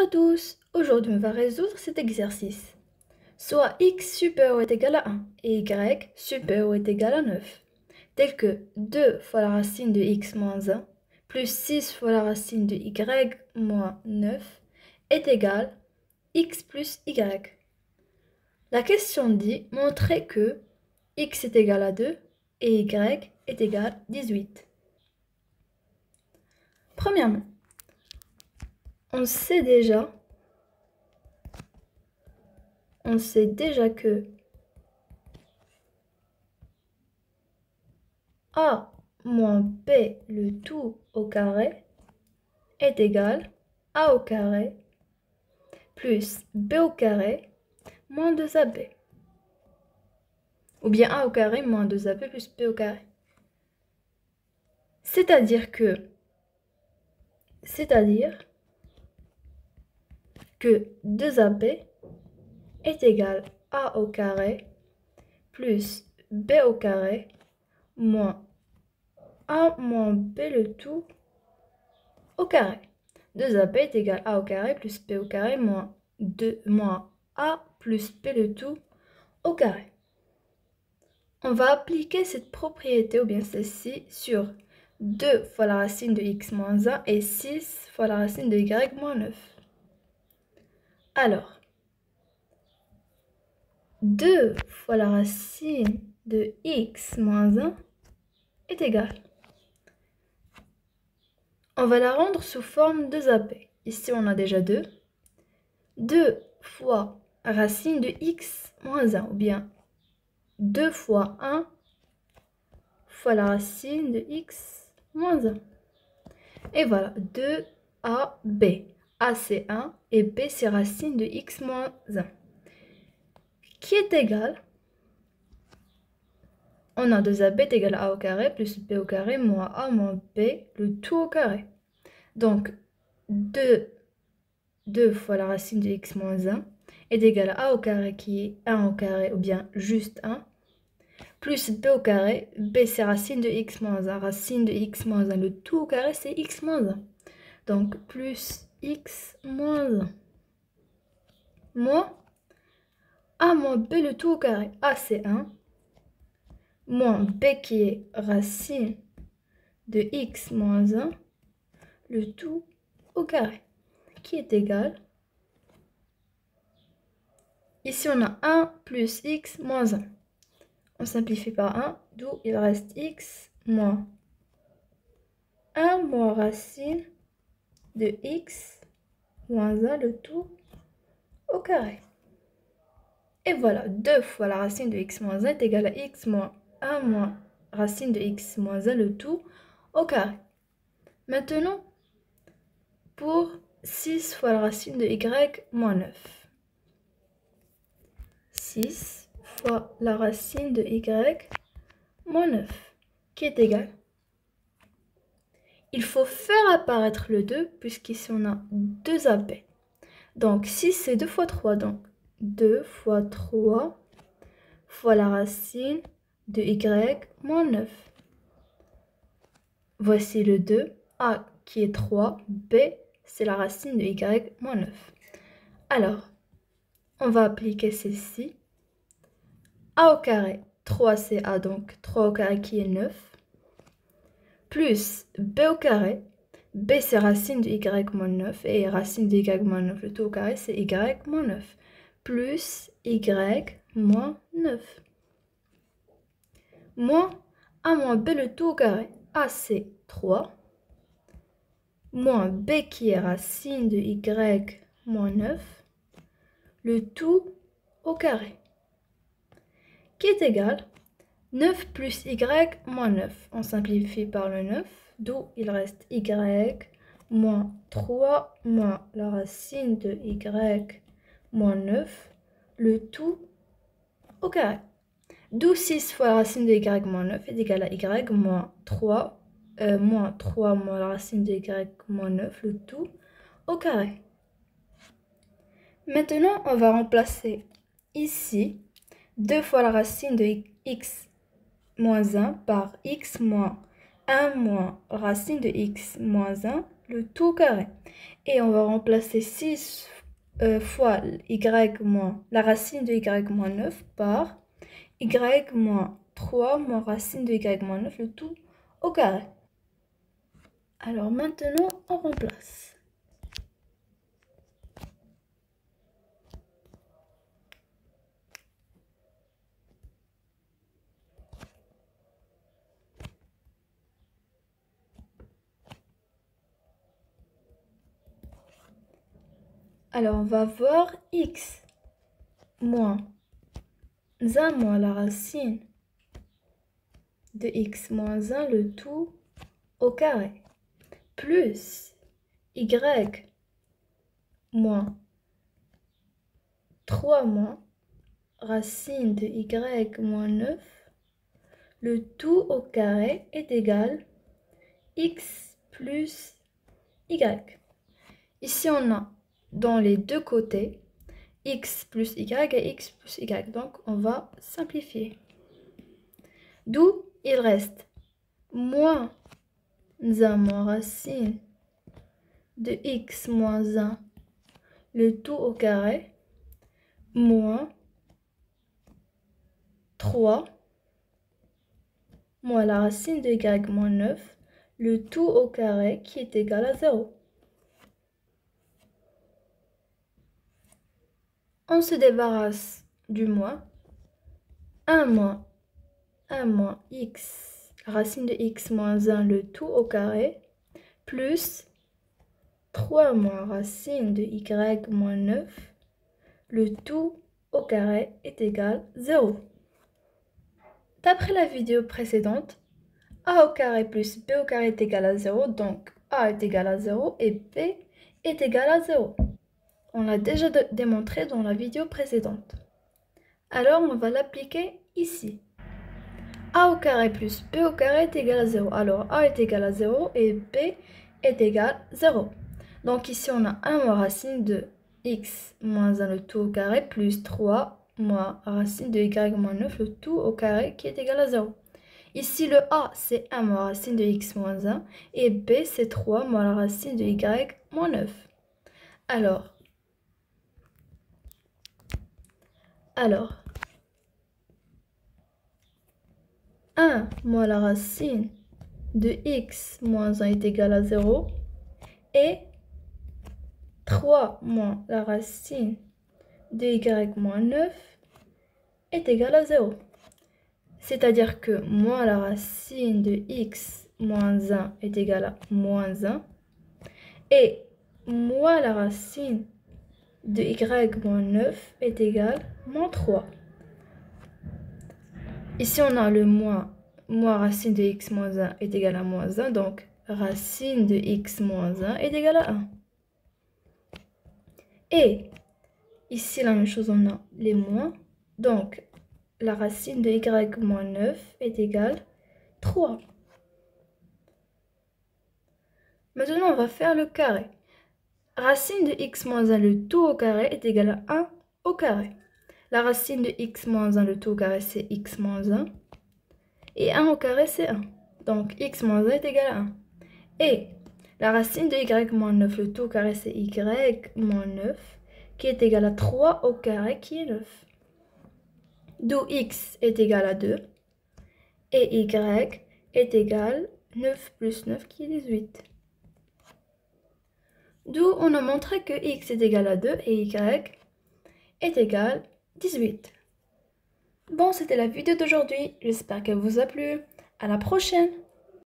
à tous, aujourd'hui on va résoudre cet exercice. Soit x supérieur ou est égal à 1 et y supérieur ou est égal à 9, tel que 2 fois la racine de x moins 1 plus 6 fois la racine de y moins 9 est égal à x plus y. La question dit montrer que x est égal à 2 et y est égal à 18. Premièrement, on sait déjà que a moins b le tout au carré est égal à a au carré plus b au carré moins 2ab. Ou bien a au carré moins 2ab plus b au carré. C'est-à-dire que 2ab est égal à a au carré plus b au carré moins a moins b le tout au carré. 2ab est égal à a au carré plus b au carré moins a plus b le tout au carré. On va appliquer cette propriété ou bien celle-ci sur 2 fois la racine de x moins 1 et 6 fois la racine de y moins 9. Alors, 2 fois la racine de x moins 1 est égal. On va la rendre sous forme de 2ab. Ici, on a déjà 2. 2 fois racine de x moins 1, ou bien 2 fois 1 fois la racine de x moins 1. Et voilà, 2ab. A c'est 1 et b c'est racine de x moins 1. Qui est égal, on a 2ab est égal à a au carré plus b au carré moins a moins b, le tout au carré. Donc 2 fois la racine de x moins 1 est égal à a au carré qui est 1 au carré ou bien juste 1, plus b au carré, b c'est racine de x moins 1, racine de x moins 1, le tout au carré c'est x moins 1. Donc plus x moins 1, moins a moins b le tout au carré, a c'est 1, moins b qui est racine de x moins 1, le tout au carré, qui est égal, ici on a 1 plus x moins 1. On simplifie par 1, d'où il reste x moins 1 moins racine de x moins 1, le tout au carré. Et voilà, 2 fois la racine de x moins 1 est égal à x moins 1 moins racine de x moins 1, le tout au carré. Maintenant, pour 6 fois la racine de y moins 9. 6 fois la racine de y moins 9, qui est égal. Il faut faire apparaître le 2, puisqu'ici on a 2ab. Donc 6 c'est 2 fois 3, donc 2 fois 3 fois la racine de y moins 9. Voici le 2, a qui est 3, b c'est la racine de y moins 9. Alors, on va appliquer celle-ci. A au carré, 3 c'est a, donc 3 au carré qui est 9, plus b au carré, b c'est racine de y moins 9, et racine de y moins 9, le tout au carré c'est y moins 9, plus y moins 9, moins a moins b le tout au carré, a c'est 3, moins b qui est racine de y moins 9, le tout au carré, qui est égal 9 plus y moins 9. On simplifie par le 9, d'où il reste y moins 3 moins la racine de y moins 9, le tout au carré. D'où 6 fois la racine de y moins 9 est égal à y moins 3 moins la racine de y moins 9, le tout au carré. Maintenant, on va remplacer ici 2 fois la racine de x moins 1 par x moins 1 moins racine de x moins 1, le tout carré. Et on va remplacer 6 fois y moins la racine de y moins 9 par y moins 3 moins racine de y moins 9, le tout au carré. Alors maintenant, on remplace. Alors on va voir x moins 1 moins la racine de x moins 1, le tout au carré, plus y moins 3 moins racine de y moins 9, le tout au carré est égal x plus y. Ici, on a dans les deux côtés x plus y et x plus y. Donc, on va simplifier. D'où il reste moins 1 moins racine de x moins 1, le tout au carré, moins 3 moins la racine de y moins 9, le tout au carré qui est égal à 0. On se débarrasse du moins. 1 moins x, racine de x moins 1, le tout au carré, plus 3 moins racine de y moins 9, le tout au carré est égal à 0. D'après la vidéo précédente, a au carré plus b au carré est égal à 0, donc a est égal à 0 et b est égal à 0. On l'a déjà démontré dans la vidéo précédente. Alors on va l'appliquer ici. A au carré plus b au carré est égal à 0. Alors a est égal à 0 et b est égal à 0. Donc ici on a 1 moins racine de x moins 1 le tout au carré plus 3 moins racine de y moins 9 le tout au carré qui est égal à 0. Ici le a c'est 1 moins racine de x moins 1 et b c'est 3 moins la racine de y moins 9. Alors 1 moins la racine de x moins 1 est égal à 0 et 3 moins la racine de y moins 9 est égal à 0. C'est-à-dire que moins la racine de x moins 1 est égal à moins 1 et moins la racine de y moins 9 est égal à moins 3. Ici, on a le moins racine de x moins 1 est égal à moins 1, donc racine de x moins 1 est égal à 1. Et ici, la même chose, on a les moins, donc la racine de y moins 9 est égale à 3. Maintenant, on va faire le carré. Racine de x moins 1, le tout au carré, est égal à 1 au carré. La racine de x moins 1, le tout au carré, c'est x moins 1. Et 1 au carré, c'est 1. Donc, x moins 1 est égal à 1. Et la racine de y moins 9, le tout au carré, c'est y moins 9, qui est égal à 3 au carré, qui est 9. D'où x est égal à 2. Et y est égal à 9 plus 9, qui est 18. D'où on a montré que x est égal à 2 et y est égal à 18. Bon, c'était la vidéo d'aujourd'hui. J'espère qu'elle vous a plu. À la prochaine!